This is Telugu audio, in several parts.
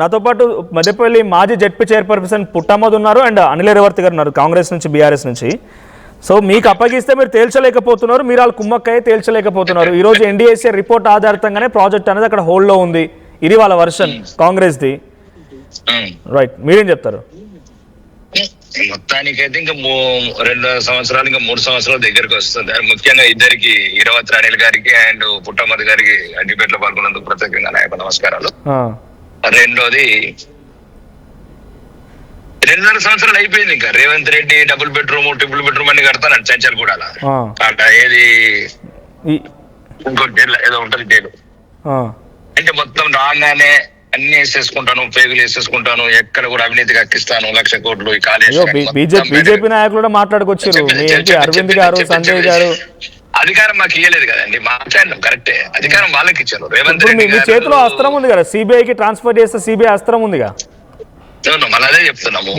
నాతో పాటు మధ్యపల్లి మాజీ జెడ్పీ చైర్పర్సన్ పుట్టమ్మద్ ఉన్నారు అండ్ అనిల్ రేవర్తి గారు ఉన్నారు కాంగ్రెస్ నుంచి బీఆర్ఎస్ నుంచి. సో మీకు అప్పగిస్తే మీరు తేల్చలేకపోతున్నారు, మీరు వాళ్ళు కుమ్మక్కయ్యే తేల్చలేకపోతున్నారు. ఈరోజు ఎన్డీఏసీ రిపోర్ట్ ఆధారితంగానే ప్రాజెక్ట్ అనేది అక్కడ హోల్డ్లో ఉంది. ఇది వాళ్ళ వర్షన్ కాంగ్రెస్ది. రైట్, మీరేం చెప్తారు? మొత్తానికైతే ఇంకా 2 సంవత్సరాలు ఇంకా 3 సంవత్సరాల దగ్గరకు వస్తుంది. ముఖ్యంగా ఇద్దరికి ఈరవత్రి అనిల్ గారికి అండ్ పుట్టమ్మద్ గారికి డిబేట్ లో పాల్గొన్నందుకు ప్రత్యేకంగా నాయక నమస్కారాలు. రెండోది 2.5 సంవత్సరాలు అయిపోయింది. ఇంకా Revanth Reddy double bedroom triple bedroom అన్ని కడతాను చంచల్ కూడా ఏది ఇంకోటి ఏదో ఉంటది డేలు అంటే మొత్తం రాగానే అన్ని వేసేసుకుంటాను, పేగులు వేసేసుకుంటాను, ఎక్కడ కూడా అవినీతికి అక్కిస్తాను 1,00,000 కోట్లు. ఈ బీజేపీ నాయకులు కూడా మాట్లాడుకొచ్చారు, అరవింద్ గారు, సంజయ్ గారు. అధికారం మాకు ఇయ్యలేదు కదండి, మాట్లాడినాం కరెక్టే, అధికారం వాళ్ళకి ఇచ్చారు. రేవంత్ రెడ్డి మీ చేతిలో అస్త్రం ఉంది కదా, సిబిఐకి ట్రాన్స్ఫర్ చేస్తే సిబిఐ అస్త్రం ఉందిగా. మళ్ళీ అదే చెప్తున్నాము.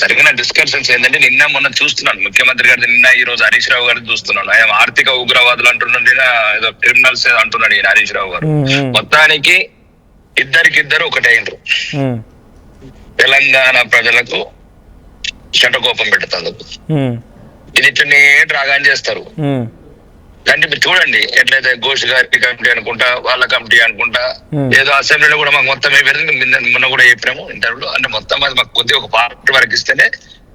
జరిగిన డిస్కషన్స్ ఏంటంటే నిన్న మొన్న చూస్తున్నాను ముఖ్యమంత్రి గారి, నిన్న ఈ రోజు హరీష్ రావు గారిని చూస్తున్నాను. ఆయన ఆర్థిక ఉగ్రవాదులు అంటున్నాడు, ఏదో క్రిమినల్స్ అంటున్నాడు ఈయన హరీష్ రావు గారు. మొత్తానికి ఇద్దరికిద్దరు ఒకటైనరు. తెలంగాణ ప్రజలకు శటకోపం పెడుతుంది. ఇది ఇట్లనే డ్రాగాన్ చేస్తారు. కానీ మీరు చూడండి ఎట్లయితే ఘోష్ గారి కమిటీ అనుకుంటా, వాళ్ళ కమిటీ అనుకుంటా, ఏదో అసెంబ్లీలో కూడా మాకు మొత్తం మొన్న కూడా చెప్పినాము ఇంటర్వ్యూలో. అంటే మొత్తం అది మాకు కొద్దిగా ఒక పార్ట్ వరకు ఇస్తేనే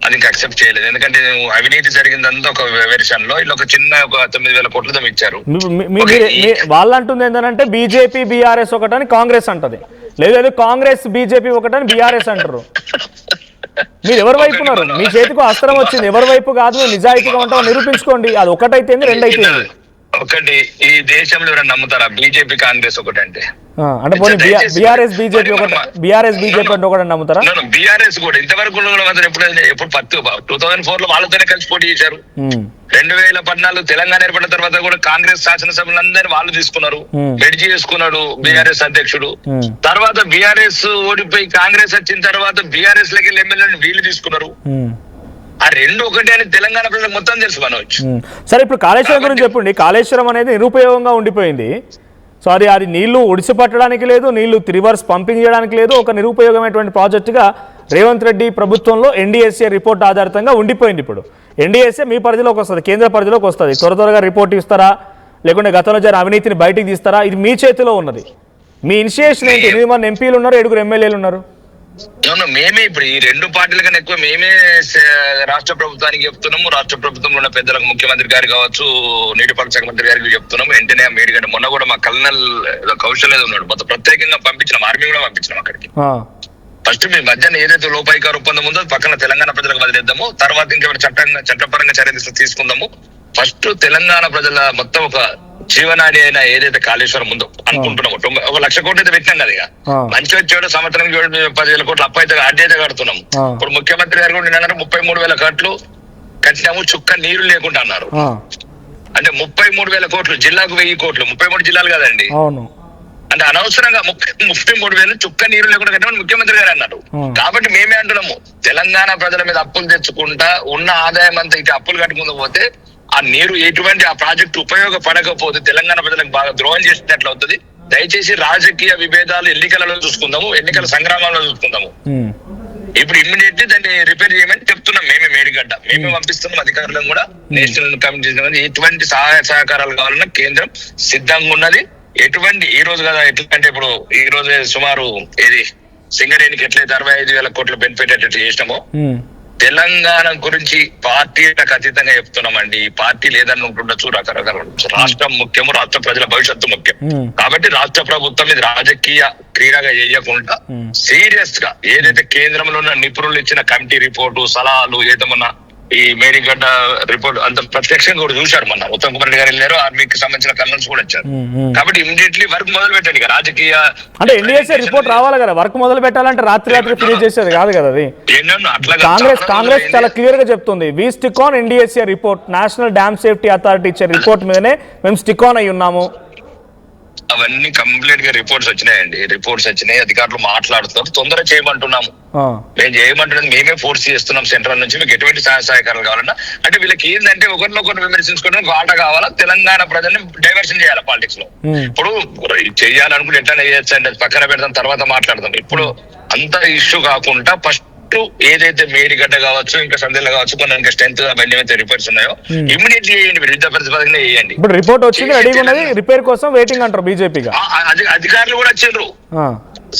అది ఇంకా అక్సెప్ట్ చేయలేదు. ఎందుకంటే అవినీతి జరిగిందంతా ఒక వెర్షన్ లో ఇలా ఒక చిన్న 9,000 కోట్లతో ఇచ్చారు. వాళ్ళు అంటుంది ఏంటంటే బీజేపీ బీఆర్ఎస్ ఒకటని కాంగ్రెస్ అంటది, లేదు కాంగ్రెస్ బీజేపీ ఒకటని బీఆర్ఎస్ అంటారు. మీరు ఎవరి వైపు ఉన్నారు? మీ చేతికి అస్త్రం వచ్చింది, ఎవరి వైపు కాదు, నిజాయితీగా ఉంటామో నిరూపించుకోండి. అది ఒకటైతే 2 అయితే ఒకటి. ఈ దేశంలో ఎవరైనా నమ్ముతారా బీజేపీ కాంగ్రెస్ ఒకటంటే? అంటే బీఆర్ఎస్ బీజేపీ అంటే ఒకటి నమ్ముతారా? బీఆర్ఎస్ కూడా ఇంతవరకు ఎప్పుడు 2004 లో వాళ్ళతోనే కలిసి పోటీ చేశారు. 2014 తెలంగాణ ఏర్పడిన తర్వాత కూడా కాంగ్రెస్ శాసనసభలందరినీ వాళ్ళు తీసుకున్నారు. మెడ్జి చేసుకున్నాడు బీఆర్ఎస్ అధ్యక్షుడు. తర్వాత బీఆర్ఎస్ ఓడిపోయి కాంగ్రెస్ వచ్చిన తర్వాత బీఆర్ఎస్ లకి ఎమ్మెల్యేలను వీళ్ళు తీసుకున్నారు. ఆ 2 ఒకటి అని తెలంగాణ ప్రజలకు మొత్తం తెలుసు మనవచ్చు. సరే, ఇప్పుడు కాళేశ్వరం గురించి చెప్పండి. కాళేశ్వరం అనేది నిరుపయోగంగా ఉండిపోయింది. సో అది నీళ్లు ఒడిసి పట్టడానికి లేదు, నీళ్లు రివర్స్ పంపింగ్ చేయడానికి లేదు. ఒక నిరుపయోగమైనటువంటి ప్రాజెక్టుగా రేవంత్ రెడ్డి ప్రభుత్వంలో ఎన్డీఎస్ఏ రిపోర్ట్ ఆధారితంగా ఉండిపోయింది. ఇప్పుడు ఎన్డీఎస్ఏ మీ పరిధిలోకి వస్తుంది, కేంద్ర పరిధిలోకి వస్తుంది. త్వరగా రిపోర్ట్ ఇస్తారా, లేకుంటే గతంలో జరిగిన అవినీతిని బయటికి తీస్తారా? ఇది మీ చేతిలో ఉన్నది. మీ ఇనిషియేషన్ ఏంటి? 8 మంది ఎంపీలు ఉన్నారు, 7 ఎమ్మెల్యేలు ఉన్నారు. మేమే ఇప్పుడు ఈ 2 పార్టీల కన్నా ఎక్కువ మేమే రాష్ట్ర ప్రభుత్వానికి చెప్తున్నాము. రాష్ట్ర ప్రభుత్వంలో ఉన్న పెద్దలకు ముఖ్యమంత్రి గారు కావచ్చు, నీటిపారుదల శాఖ మంత్రి గారికి చెప్తున్నాము. వెంటనే మేడిగడ్డ మొన్న కూడా మా కల్నల్ కౌశల్ ఉన్నాడు, మొత్తం ప్రత్యేకంగా పంపించినాం, ఆర్మీ కూడా పంపించినాం అక్కడికి. ఫస్ట్ మీ మధ్యాహ్నం ఏదైతే లోపాయికార ఒప్పందం ఉందో పక్కన తెలంగాణ ప్రజలకు వదిలేద్దాము, తర్వాత ఇంకెవరు చట్టపరంగా చర్య తీసుకుందాము. ఫస్ట్ తెలంగాణ ప్రజల మొత్తం ఒక జీవనాడి అయినా ఏదైతే కాళేశ్వరం ఉందో అనుకుంటున్నాము, 1,00,000 కోట్లు అయితే పెట్టినాం కదా. మంచి వచ్చాడు, సంవత్సరం 10,000 కోట్లు అప్పు అయితే అడ్డైతే కడుతున్నాము. ఇప్పుడు ముఖ్యమంత్రి గారు కూడా నిన్న 33,000 కోట్లు కట్టినాము, చుక్క నీరు లేకుండా అన్నారు. అంటే 33,000 కోట్లు, జిల్లాకు 1,000 కోట్లు, 33 జిల్లాలు కదండి. అంటే అనవసరంగా 33,000 చుక్క నీరు లేకుండా కట్టమని ముఖ్యమంత్రి గారు అన్నారు. కాబట్టి మేమే అంటున్నాము, తెలంగాణ ప్రజల మీద అప్పులు తెచ్చుకుంటా ఉన్న ఆదాయం అంతా ఇటు అప్పులు కట్టుకుంటూ పోతే ఆ నీరు ఎటువంటి ఆ ప్రాజెక్టు ఉపయోగపడకపోతే తెలంగాణ ప్రజలకు బాగా ద్రోహం చేసినట్లు అవుతుంది. దయచేసి రాజకీయ విభేదాలు ఎన్నికలలో చూసుకుందాము, ఎన్నికల సంగ్రామంలో చూసుకుందాము. ఇప్పుడు ఇమ్మీడియట్లీ దాన్ని రిపేర్ చేయమని చెప్తున్నాం. మేమే మేడిగడ్డ మేమే పంపిస్తున్నాం అధికారులను కూడా. నేషనల్ కమిటీ ఎటువంటి సహాయ సహకారాలు కావాలన్నా కేంద్రం సిద్ధంగా ఉన్నది. ఎటువంటి ఈ రోజు కదా ఎట్లంటే ఇప్పుడు ఈ రోజు సుమారు ఏది సింగరేణికి ఎట్లయితే 65,000 కోట్ల బెనిఫిట్ ఎట్లా చేసినామో తెలంగాణ గురించి పార్టీలకు అతీతంగా చెప్తున్నామండి. ఈ పార్టీలు ఏదన్నా ఉంటుండొచ్చు, రకరకాల రాష్ట్రం ముఖ్యము, రాష్ట్ర ప్రజల భవిష్యత్తు ముఖ్యం. కాబట్టి రాష్ట్ర ప్రభుత్వం ఇది రాజకీయ క్రీడగా చేయకుండా సీరియస్ గా ఏదైతే కేంద్రంలో ఉన్న నిపుణులు ఇచ్చిన కమిటీ రిపోర్టు సలహాలు ఏదమన్నా ఈ మేడిగడ్డ రిపోర్ట్ అంత ప్రత్యక్షంగా కూడా చూశారు. మొన్న ఉత్తమ్ కుమార్ రెడ్డి గారు వెళ్ళారు, ఆర్మీకి సంబంధించిన కర్నల్స్ కూడా వచ్చారు. కాబట్టి ఇమీడియట్లీ వర్క్ మొదలు పెట్టండి. రాజకీయ అంటే ఎన్డీఎస్ఏ రిపోర్ట్ రావాలి కదా, వర్క్ మొదలు పెట్టాలంటే రాత్రి ఫినిష్ చేసేది కాదు కదా. అది కాంగ్రెస్ చాలా క్లియర్ గా చెప్తుంది, we stick on NDSA report, national dam safety authority ఇచ్చే రిపోర్ట్ మీదనే మేము స్టిక్ ఆన్ అయి ఉన్నాము. అవన్నీ కంప్లీట్ గా రిపోర్ట్స్ వచ్చినాయండి. రిపోర్ట్స్ వచ్చినాయి, అధికారులు మాట్లాడుతున్నారు, తొందర చేయమంటున్నాము. మేము చేయమంటున్నది మేమే ఫోర్స్ చేస్తున్నాం సెంట్రల్ నుంచి. మీకు ఎటువంటి సహాయకారాలు కావాలన్నా అంటే వీళ్ళకి ఏంటంటే ఒకరినొకరు విమర్శించుకోవడానికి ఆట కావాలా, తెలంగాణ ప్రజల్ని డైవర్షన్ చేయాలి పాలిటిక్స్ లో. ఇప్పుడు చెయ్యాలనుకుంటే ఎట్లా చేయొచ్చు అంటే పక్కన పెడతాం, తర్వాత మాట్లాడదాం. ఇప్పుడు అంత ఇష్యూ కాకుండా ఫస్ట్ ఏదైతే మేడిగడ్డ కావచ్చు ఇంకా సందేలా కావచ్చు కొన్ని ఇంకా స్ట్రెంత్ అవన్నీ అయితే రిపేర్స్ ఉన్నాయో ఇమీడియట్లీ చేయండి, మీరు యుద్ధ ప్రతిపాదన చేయండి. ఇప్పుడు రిపోర్ట్ వచ్చింది, రెడీగా ఉన్నది, రిపేర్ కోసం వెయిటింగ్ అంటారు బీజేపీగా. అధికారులు కూడా వచ్చారు,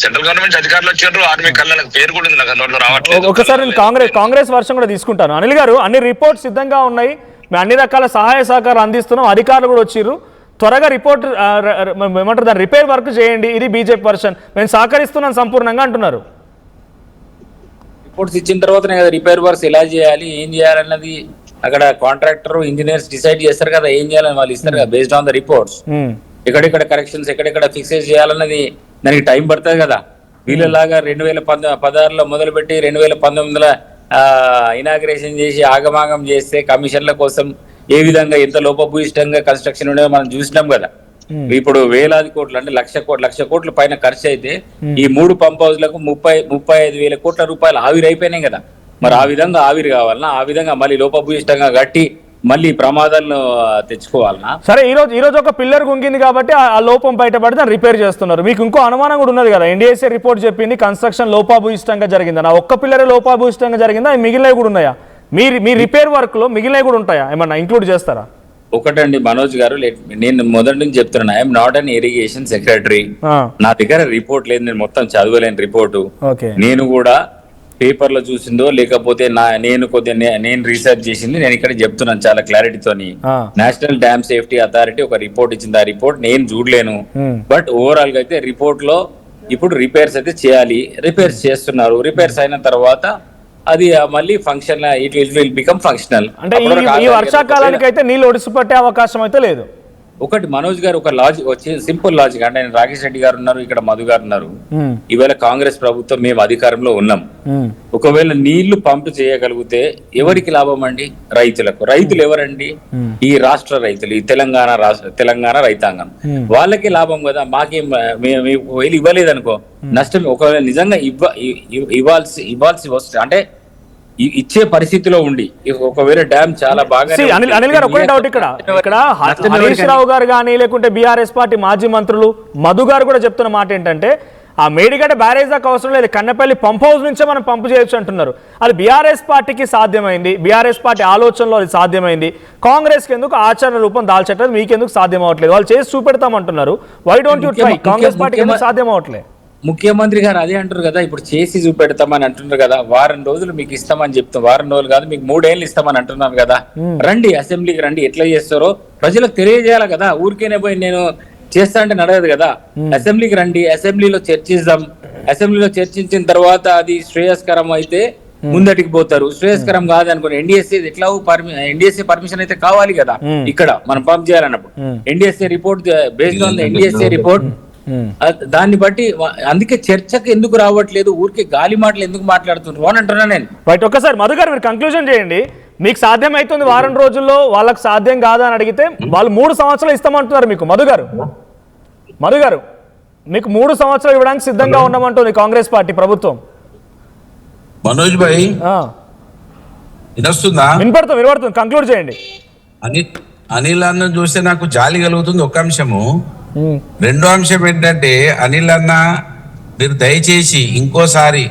సెంట్రల్ గవర్నమెంట్ అధికారులు వచ్చారు, ఆర్మీ కళ్ళకి పేరు కూడా ఉంది, నాకు నోట్లో రావట్లేదు. ఒకసారి నేను కాంగ్రెస్ వర్షం కూడా తీసుకుంటాను. అనిల్ గారు, అన్ని రిపోర్ట్స్ సిద్ధంగా ఉన్నాయి, మేము అన్ని రకాల సహాయ సహకారాలు అందిస్తున్నాం, అధికారులు కూడా వచ్చిర్రు, త్వరగా రిపోర్ట్ ఏమంటారు దాని రిపేర్ వర్క్ చేయండి, ఇది బీజేపీ వర్షన్, మేము సహకరిస్తున్నాం సంపూర్ణంగా అంటున్నారు. రిపోర్ట్స్ ఇచ్చిన తర్వాతనే కదా రిపేర్ వర్క్స్ ఎలా చేయాలి, ఏం చేయాలన్నది అక్కడ కాంట్రాక్టర్ ఇంజనీర్స్ డిసైడ్ చేస్తారు కదా, ఏం చేయాలని వాళ్ళు ఇస్తారు కదా బేస్డ్ ఆన్ ద రిపోర్ట్స్. ఎక్కడెక్కడ కరెక్షన్స్ ఎక్కడెక్కడ ఫిక్సెస్ చేయాలన్నది దానికి టైం పడుతుంది కదా. వీళ్ళలాగా 2016లో మొదలుపెట్టి 2019లో ఇనాగ్రేషన్ చేసి ఆగమాగం చేస్తే కమిషన్ల కోసం ఏ విధంగా ఎంత లోపభూయిష్టంగా కన్స్ట్రక్షన్ ఉండేదో మనం చూసినాం కదా. ఇప్పుడు వేలాది కోట్లు అంటే లక్ష కోట్ల పైన ఖర్చు అయితే ఈ 3 పంప్ హౌస్లకు 35,000 కోట్ల రూపాయలు ఆవిరి అయిపోయినాయి కదా. మరి ఆ విధంగా ఆవిరి కావాలన్నా, ఆ విధంగా మళ్ళీ లోపభూయిష్టంగా కట్టి మళ్ళీ ప్రమాదాలను తెచ్చుకోవాలన్నా. సరే, ఈ రోజు ఒక పిల్లర్ గుంగింది కాబట్టి ఆ లోపం బయటపడితే రిపేర్ చేస్తున్నారు. మీకు ఇంకో అనుమానం కూడా ఉన్నది కదా, ఎన్డీఎస్ఏ రిపోర్ట్ చెప్పింది కన్స్ట్రక్షన్ లోపాభూయిష్టంగా జరిగిందా, ఒక్క పిల్లరే లోపాభూయిష్టంగా జరిగిందా, మిగిలినవి కూడా ఉన్నాయా? మీ రిపేర్ వర్క్ లో మిగిలినవి కూడా ఉంటాయా, ఏమన్నా ఇంక్లూడ్ చేస్తారా? ఒకటండి మనోజ్ గారు, నేను మొదటి నుంచి చెప్తున్నా, I'm not an irrigation secretary. నా దగ్గర రిపోర్ట్ లేదు, నేను మొత్తం చదవలేని రిపోర్టు. నేను కూడా పేపర్ లో చూసిందో లేకపోతే నేను రీసెర్చ్ చేసింది నేను ఇక్కడ చెప్తున్నాను చాలా క్లారిటీతోని. నేషనల్ డ్యామ్ సేఫ్టీ అథారిటీ ఒక రిపోర్ట్ ఇచ్చింది, ఆ రిపోర్ట్ నేను చూడలేను. బట్ ఓవరాల్ గా అయితే రిపోర్ట్ లో ఇప్పుడు రిపేర్స్ అయితే చేయాలి, రిపేర్స్ చేస్తున్నారు. రిపేర్స్ అయిన తర్వాత అది మళ్ళీ function, it will become functional. అంటే ఈ వర్షాకాలానికి అయితే నీళ్ళు ఒడిసి పట్టే అవకాశం అయితే లేదు. ఒకటి మనోజ్ గారు, ఒక లాజిక్ వచ్చి సింపుల్ లాజిక్ అంటే, రాకేష్ రెడ్డి గారు ఉన్నారు, ఇక్కడ మధు గారు ఉన్నారు. ఈవేళ కాంగ్రెస్ ప్రభుత్వం మేము అధికారంలో ఉన్నాం. ఒకవేళ నీళ్లు పంపు చేయగలిగితే ఎవరికి లాభం అండి? రైతులకు. రైతులు ఎవరండి? ఈ రాష్ట్ర రైతులు, ఈ తెలంగాణ రైతాంగం, వాళ్ళకి లాభం కదా. మాకేం ఇవ్వలేదు అనుకో నష్టం. ఒకవేళ నిజంగా ఇవ్వాల్సి వస్తే అంటే ఇచ్చే పరిస్థితిలో ఉండి ఒకవేళ డ్యామ్ చాలా బాగా. అనిల్ గారు, ఒకటే డౌట్ ఇక్కడ హరీష్ రావు గారు కానీ లేకుంటే బీఆర్ఎస్ పార్టీ మాజీ మంత్రులు మధు గారు కూడా చెప్తున్న మాట ఏంటంటే, ఆ మేడిగడ్డ బ్యారేజ్ దాకా అవసరం లేదు, కన్నపల్లి పంప్ హౌస్ నుంచే మనం పంపు చేయొచ్చు అంటున్నారు. అది బీఆర్ఎస్ పార్టీకి సాధ్యమైంది, బీఆర్ఎస్ పార్టీ ఆలోచనలో అది సాధ్యమైంది. కాంగ్రెస్కి ఎందుకు ఆచరణ రూపం దాల్చట్లేదు, మీకెందుకు సాధ్యం అవ్వట్లేదు? వాళ్ళు చేసి చూపెడతామంటున్నారు. Why don't you try? Congress పార్టీకి ఎందుకు సాధ్యం అవ్వట్లేదు? ముఖ్యమంత్రి గారు అదే అంటారు కదా, ఇప్పుడు చేసి చూపెడతామని అంటున్నారు కదా. వారం రోజులు మీకు ఇస్తామని చెప్తాం, వారం రోజులు కాదు మీకు 3 ఏళ్ళు ఇస్తామని అంటున్నారు కదా. రండి అసెంబ్లీకి రండి, ఎట్లా చేస్తారో ప్రజలకు తెలియజేయాలి కదా. ఊరికేనే పోయి నేను చేస్తా అంటే నడవదు కదా. అసెంబ్లీకి రండి, అసెంబ్లీలో చర్చిద్దాం. అసెంబ్లీలో చర్చించిన తర్వాత అది శ్రేయస్కరం అయితే ముందటికి పోతారు, శ్రేయస్కరం కాదనుకోండి ఎన్డీఎస్ఏ పర్మిషన్ అయితే కావాలి కదా. ఇక్కడ మనం పంప్ చేయాలన్నప్పుడు NDSA report, based on the NDSA report, దాన్ని బట్టి అందుకే చర్చకు ఎందుకు రావట్లేదు, ఊరికే గాలి మాటలు ఎందుకు మాట్లాడుతున్నారు అని అంటున్నా నేను. రైట్, ఒక్కసారి మధు గారు మీరు కంక్లూజన్ చేయండి. మీకు సాధ్యం అవుతుంది వారం రోజుల్లో, వాళ్ళకి సాధ్యం కాదా అని అడిగితే వాళ్ళు 3 సంవత్సరాలు ఇస్తామంటున్నారు మీకు. మధు గారు మీకు 3 సంవత్సరాలు ఇవ్వడానికి సిద్ధంగా ఉండమంటుంది కాంగ్రెస్ పార్టీ ప్రభుత్వం. మనోజ్ భాయ్ వినపడుతుంది, కంక్లూడ్ చేయండి. అనిల్ అన్న చూస్తే నాకు జాలి కలుగుతుంది ఒక అంశము. రెండో అంశం ఏంటంటే, అనిల్ అన్న మీరు దయచేసి ఇంకోసారి,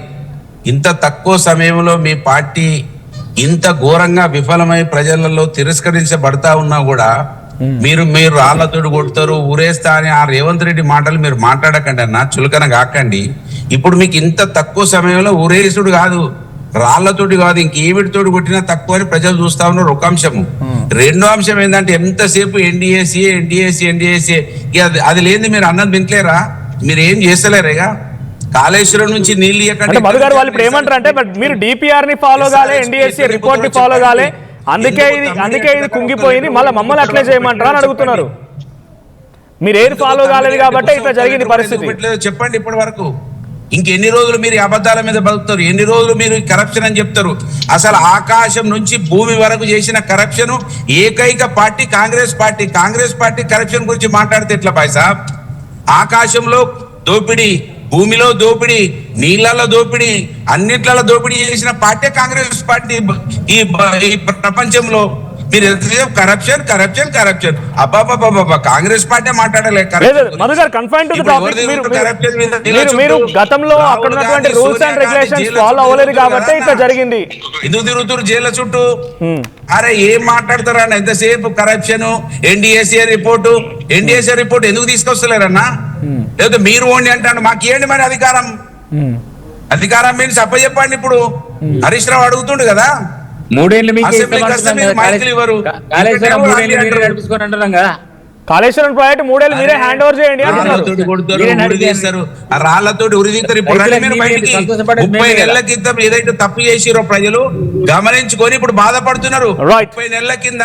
ఇంత తక్కువ సమయంలో మీ పార్టీ ఇంత ఘోరంగా విఫలమై ప్రజలలో తిరస్కరించబడతా ఉన్నా కూడా మీరు రాళ్లతోడు కొడతారు, ఊరేస్తా అని ఆ రేవంత్ రెడ్డి మాటలు మీరు మాట్లాడకండి అన్న, చులకన కాకండి. ఇప్పుడు మీకు ఇంత తక్కువ సమయంలో ఊరేసుడు కాదు, రాళ్లతోటి కాదు, ఇంకేమిటితోటి కొట్టినా తక్కువ అని ప్రజలు చూస్తా ఉన్నారు, ఒక అంశము. రెండో అంశం ఏంటంటే, ఎంతసేపు ఎన్డీఏసీ అది లేని మీరు అన్నది వింటలేరా? మీరు ఏం చేస్తలేరేగా? కాళేశ్వరం నుంచి నీళ్ళు ఇవ్వకండి. మధు గారు వాళ్ళు ఇప్పుడు ఏమంటారు అంటే, మీరు డిపిఆర్ ని ఫాలో కాలే, ఎన్డీఎస్సీ రిపోర్ట్ ని ఫాలో కాలే, అందుకే ఇది కుంగిపోయింది, మళ్ళీ మమ్మల్ని అట్లే చేయమంటారా అని అడుగుతున్నారు. మీరు ఏది ఫాలో కాలేదు కాబట్టి ఇట్లా జరిగింది పరిస్థితి. చెప్పండి ఇప్పటి వరకు ఇంకెన్ని రోజులు మీరు అబద్ధాల మీద బతుకుతారు? ఎన్ని రోజులు మీరు కరప్షన్ అని చెప్తారు? అసలు ఆకాశం నుంచి భూమి వరకు చేసిన కరప్షన్ ఏకైక పార్టీ కాంగ్రెస్ పార్టీ కరప్షన్ గురించి మాట్లాడితే ఎట్లా భాయ్ సాబ్? ఆకాశంలో దోపిడీ, భూమిలో దోపిడీ, నీళ్లలో దోపిడీ, అన్నిట్లలో దోపిడీ చేసిన పార్టీ కాంగ్రెస్ పార్టీ ఈ ప్రపంచంలో. మీరు ఎంతసేపు కరప్షన్ కరప్షన్ కరప్షన్ అబ్బాబాబా కాంగ్రెస్ పార్టీ మాట్లాడలేదు మధు గారు కన్ఫైన్ టు ది టాపిక్. మీరు గతంలో అక్కడ ఉన్నటువంటి రూల్స్ అండ్ రెగ్యులేషన్స్ ఫాలో అవ్వలేదు కాబట్టి ఇట్లా జరిగింది. ఎందుకు తిరుగుతున్నారు జైళ్ళ చుట్టూ? అరే ఏం మాట్లాడతారా ఎంతసేపు కరప్షన్. ఎన్డీఏసీ రిపోర్ట్ ఎందుకు తీసుకొస్తలేరన్నా? లేదా మీరు ఓండి అంటాడు, మాకు ఏంటి మరి అధికారం? అధికారం మీన్స్ అప్పచెప్పండి. ఇప్పుడు హరీష్ రావు అడుగుతుండు కదా, 3 ఏళ్ళు మీకు కాళేశ్వరం ప్రాజెక్ట్ 3 ఏళ్ళు మీరే హ్యాండ్ ఓవర్ చేయండి అంటున్నారు. రాళ్లతోటి ఉరిదీస్తారు. ఇప్పుడు మీరు బయటికి 30 నెలల క్రితం ఏదైతే తప్పు చేసిరో ప్రజలు గమనించుకొని ఇప్పుడు బాధపడుతున్నారు. 30 నెలల కింద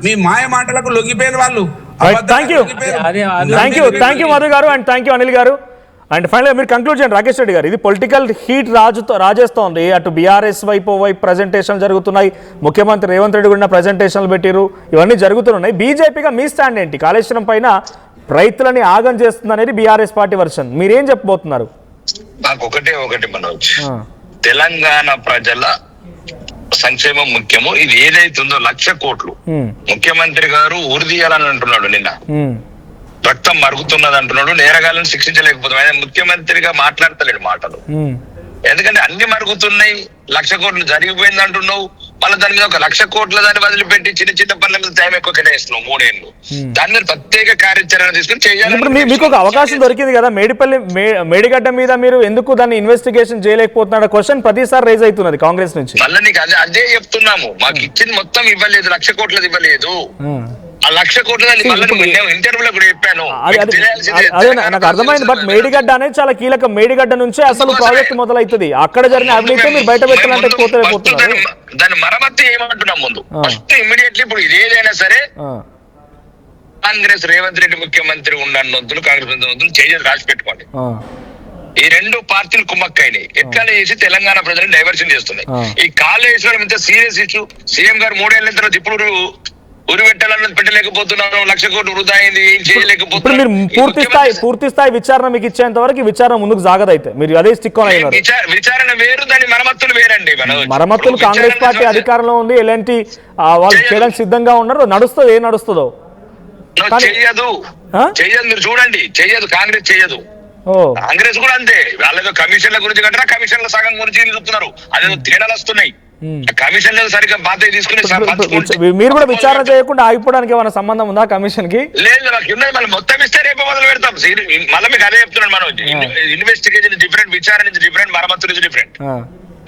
మీ మాయ మాటలకు లొంగిపోయిన వాళ్ళు. థ్యాంక్ యూ మధు గారు అండ్ థ్యాంక్ యూ అనిల్ గారు. అండ్ ఫైనల్గా మీరు కంక్లూడ్ చేయండి రాకేష్ రెడ్డి గారు. ఇది పొలిటికల్ హీట్ రాజేస్తోంది. అటు బీఆర్ఎస్ వైపు ప్రజెంటేషన్లు జరుగుతున్నాయి, ముఖ్యమంత్రి రేవంత్ రెడ్డి కూడా ప్రజెంటేషన్లు పెట్టిరు, ఇవన్నీ జరుగుతున్నాయి. బీజేపీగా మీ స్టాండ్ ఏంటి? కాళేశ్వరం పైన రైతులని ఆగం చేస్తుంది అనేది బీఆర్ఎస్ పార్టీ వర్షన్. మీరేం చెప్పబోతున్నారు? నాకు ఒకటి మనోజ్, తెలంగాణ ప్రజల సంక్షేమం ముఖ్యము. ఇది ఏదైతుందో 1,00,000 కోట్లు ముఖ్యమంత్రి గారు ఉరిదీయాలని అంటున్నాడు. నిన్న రక్తం మరుగుతున్నది అంటున్నాడు. నేరగాళ్ళని శిక్షించలేకపోతున్నాడు. ఆయన ముఖ్యమంత్రిగా మాట్లాడతలేడు మాటలు. ఎందుకంటే అన్ని మరుగుతున్నాయి. 1,00,000 కోట్లు జరిగిపోయింది అంటున్నావు, మళ్ళీ దాని మీద 1,00,000 కోట్ల దాన్ని వదిలిపెట్టి చిన్న పనుల మీద టైం ఎక్కువ కేటాయిస్తున్నావు 3 ఏళ్ళు. దాని మీద ప్రత్యేక కార్యాచరణ తీసుకుని చేయాలి. మీకు ఒక అవకాశం దొరికింది కదా, మేడిగడ్డ మీద మీరు ఎందుకు దాన్ని ఇన్వెస్టిగేషన్ చేయలేకపోతున్నాడు క్వశ్చన్ ప్రతిసారి రైజ్ అవుతున్నది కాంగ్రెస్ నుంచి. మళ్ళీ నీకు అదే చెప్తున్నాము, మాకు ఇచ్చింది మొత్తం ఇవ్వలేదు, 1,00,000 కోట్లది ఇవ్వలేదు. ఆ 1,00,000 కోట్ల ఇంటర్వ్యూలో కూడా చెప్పాను. అదే నాకు అర్థమైంది. బట్ మేడిగడ్డ అనేది చాలా కీలకం. మేడిగడ్డ నుంచే అసలు ప్రాజెక్ట్ మొదలవుతుంది. అక్కడ జరిగిన అవినీతి మీరు బయట పెట్టాలంటే పోతున్నారు. దాని మరమ్మత్తు ఏమంటున్నాం ముందు ఫస్ట్ ఇమ్మీడియట్లీ. ఇప్పుడు ఇదేదైనా సరే కాంగ్రెస్ రేవంత్ రెడ్డి ముఖ్యమంత్రి ఉండన్నొద్దులు, కాంగ్రెస్ వద్దులు చేసి రాసి పెట్టుకోండి. ఈ 2 పార్టీలు కుమ్మక్కైనాయి. ఎట్లా చేసి తెలంగాణ ప్రజలను డైవర్షన్ చేస్తున్నాయి. ఈ కాళేశ్వరం ఇంత సీరియస్ ఇష్యూ. సీఎం గారు 3 ఏళ్ల తర్వాత ఇప్పుడు ఉరి పెట్టాలన్నది పెట్టలేకపోతున్నారు. 1,00,000 కోట్లు వృధా అయింది, ఏం చేయలేకపోతున్నారు. పూర్తి స్థాయి విచారణ మీకు ఇచ్చేంత వరకు విచారణ ముందుకు సాగదైతే మీరు అదే స్టిక్ ఆన్ అయ్యారు. విచారణ వేరు, దాని మరమ్మతులు వేరండి. మరమ్మతులు కాంగ్రెస్ పార్టీ అధికారంలో ఉంది, ఎలాంటి వాళ్ళు చేయడానికి సిద్ధంగా ఉన్నారు. నడుస్తుంది, ఏం నడుస్తుందో చెయ్యదు. మీరు చూడండి, చెయ్యదు. కాంగ్రెస్ చెయ్యదు. కాంగ్రెస్ కూడా అంతే. వాళ్ళేదో కమిషన్ల గురించి కంటారా, కమిషన్ల సగం గురించి చూస్తున్నారు. అదేదో తేడాలు వస్తున్నాయి. కమిషన్ సరిగ్గా బాధ్యత తీసుకుని మీరు కూడా విచారణ చేయకుండా ఆగిపోవడానికి ఏమైనా సంబంధం ఉందా కమిషన్ కి? లేదు, మళ్ళీ మొత్తం ఇస్తే రేపు మొదలు పెడతాం. మళ్ళీ మీకు అదే చెప్తున్నాను, మనం ఇన్వెస్టిగేషన్ డిఫరెంట్, విచారణ నుంచి డిఫరెంట్, మరమ్మతులు నుంచి డిఫరెంట్.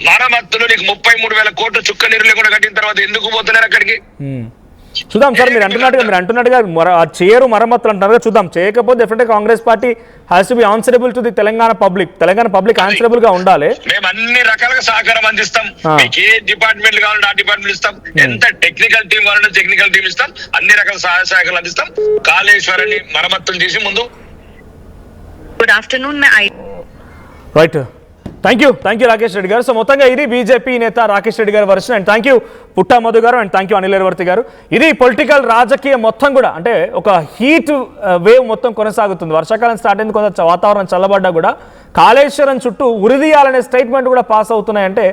మరమ్మతులు నీకు 33,000 కోట్లు చుక్క నీరు లేకుండా కట్టిన తర్వాత ఎందుకు పోతున్నారు అక్కడికి? చూద్దాం సార్, మీరు అంటున్నట్టుగా చేయరు మరమ్మతులు అంటున్నారు. చూద్దాం, చేయకపోతే definite Congress party has to be answerable to the Telangana public answerable గా ఉండాలి. మేము అన్ని రకాలుగా సహకారం అందిస్తాం. మీకు ఏ డిపార్ట్మెంట్ కావాలంటే ఆ డిపార్ట్మెంట్ ఇస్తాం. ఎంత టెక్నికల్ టీం కావాలంటే టెక్నికల్ టీం ఇస్తాం. అన్ని రకాల సహాయ సహకారాలు అందిస్తాం. కాళేశ్వరాన్ని మరమ్మతులు చేసి ముందు. Good afternoon. Right, thank you Rakesh Reddy గారు. సో మొత్తంగా ఇది బీజేపీ నేత రాకేష్ రెడ్డి గారి వర్షన్. అండ్ థ్యాంక్ యూ పుట్టా మధు గారు, అండ్ థ్యాంక్ యూ అనిల్ ఎరవర్తి గారు. ఇది పొలిటికల్ రాజకీయం మొత్తం కూడా, అంటే ఒక హీట్ వేవ్ మొత్తం కొనసాగుతుంది. వర్షాకాలం స్టార్ట్ అయింది, కొంత వాతావరణం చల్లబడ్డా కూడా కాళేశ్వరం చుట్టూ ఉరిదీయాలనే స్టేట్మెంట్ కూడా పాస్ అవుతున్నాయంటే